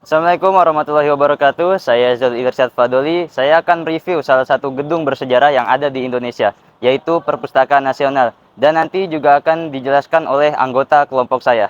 Assalamualaikum warahmatullahi wabarakatuh. Saya Zul Irsyad Fadoli. Saya akan review salah satu gedung bersejarah yang ada di Indonesia, yaitu Perpustakaan Nasional. Dan nanti juga akan dijelaskan oleh anggota kelompok saya.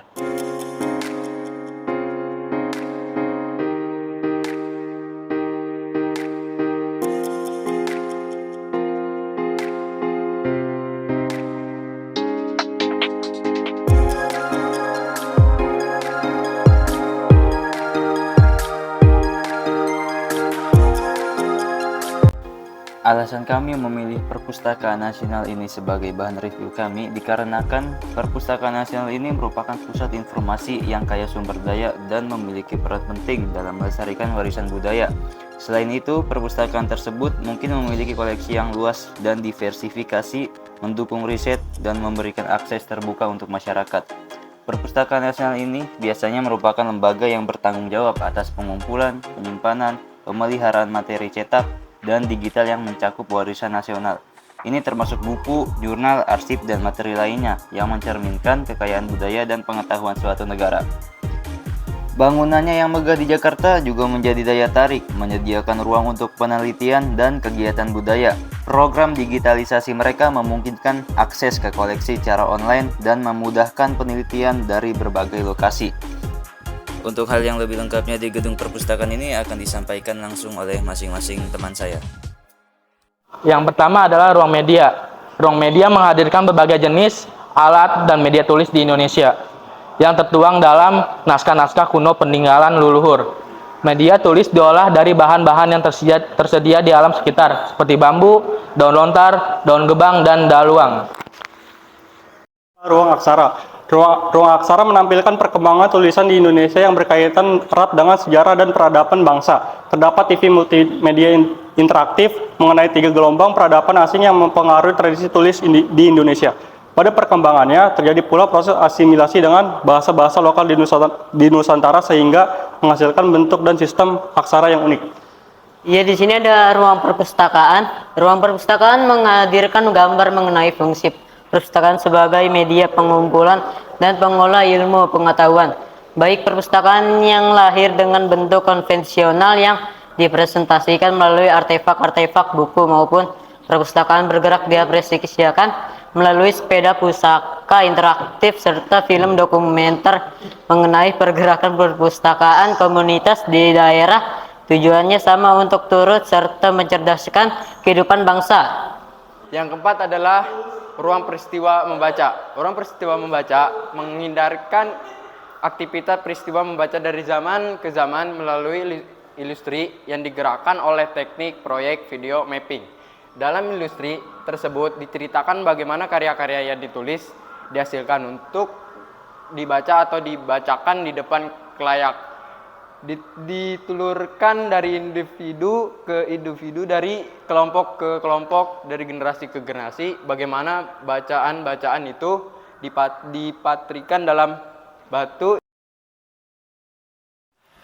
Alasan kami memilih Perpustakaan Nasional ini sebagai bahan review kami dikarenakan Perpustakaan Nasional ini merupakan pusat informasi yang kaya sumber daya dan memiliki peran penting dalam melestarikan warisan budaya. Selain itu, perpustakaan tersebut mungkin memiliki koleksi yang luas dan diversifikasi, mendukung riset, dan memberikan akses terbuka untuk masyarakat. Perpustakaan Nasional ini biasanya merupakan lembaga yang bertanggung jawab atas pengumpulan, penyimpanan, pemeliharaan materi cetak, dan digital yang mencakup warisan nasional. Ini termasuk buku, jurnal, arsip, dan materi lainnya yang mencerminkan kekayaan budaya dan pengetahuan suatu negara. Bangunannya yang megah di Jakarta juga menjadi daya tarik, menyediakan ruang untuk penelitian dan kegiatan budaya. Program digitalisasi mereka memungkinkan akses ke koleksi secara online dan memudahkan penelitian dari berbagai lokasi. Untuk hal yang lebih lengkapnya di gedung perpustakaan ini akan disampaikan langsung oleh masing-masing teman saya. Yang pertama adalah ruang media. Ruang media menghadirkan berbagai jenis alat dan media tulis di Indonesia yang tertuang dalam naskah-naskah kuno peninggalan leluhur. Media tulis diolah dari bahan-bahan yang tersedia di alam sekitar, seperti bambu, daun lontar, daun gebang, dan daluang. Ruang aksara. Ruang aksara menampilkan perkembangan tulisan di Indonesia yang berkaitan erat dengan sejarah dan peradaban bangsa. Terdapat TV multimedia interaktif mengenai 3 gelombang peradaban asing yang mempengaruhi tradisi tulis di Indonesia. Pada perkembangannya, terjadi pula proses asimilasi dengan bahasa-bahasa lokal di Nusantara sehingga menghasilkan bentuk dan sistem aksara yang unik. Ya, di sini ada ruang perpustakaan. Ruang perpustakaan menghadirkan gambar mengenai fungsi perpustakaan sebagai media pengumpulan dan pengolah ilmu pengetahuan. Baik perpustakaan yang lahir dengan bentuk konvensional yang dipresentasikan melalui artefak-artefak buku maupun perpustakaan bergerak diapresiasikan melalui sepeda pusaka interaktif serta film dokumenter mengenai pergerakan perpustakaan komunitas di daerah. Tujuannya sama, untuk turut serta mencerdaskan kehidupan bangsa. Yang keempat adalah ruang peristiwa membaca. Ruang peristiwa membaca menghindarkan aktivitas peristiwa membaca dari zaman ke zaman melalui industri yang digerakkan oleh teknik proyek video mapping. Dalam industri tersebut diceritakan bagaimana karya-karya yang ditulis dihasilkan untuk dibaca atau dibacakan di depan khalayak. Ditulurkan dari individu ke individu, dari kelompok ke kelompok, dari generasi ke generasi, bagaimana bacaan-bacaan itu dipatrikan dalam batu.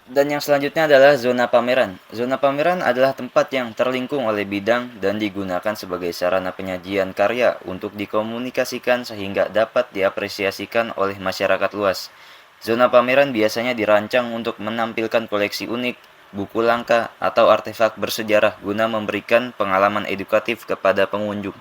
Dan yang selanjutnya adalah zona pameran. Zona pameran adalah tempat yang terlingkung oleh bidang dan digunakan sebagai sarana penyajian karya untuk dikomunikasikan sehingga dapat diapresiasikan oleh masyarakat luas. Zona pameran biasanya dirancang untuk menampilkan koleksi unik, buku langka, atau artefak bersejarah guna memberikan pengalaman edukatif kepada pengunjung.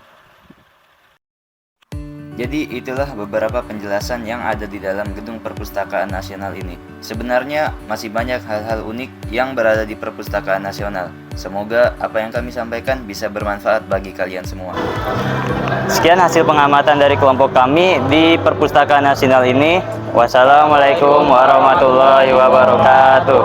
Jadi itulah beberapa penjelasan yang ada di dalam gedung Perpustakaan Nasional ini. Sebenarnya masih banyak hal-hal unik yang berada di Perpustakaan Nasional. Semoga apa yang kami sampaikan bisa bermanfaat bagi kalian semua. Sekian hasil pengamatan dari kelompok kami di Perpustakaan Nasional ini. Wassalamualaikum warahmatullahi wabarakatuh.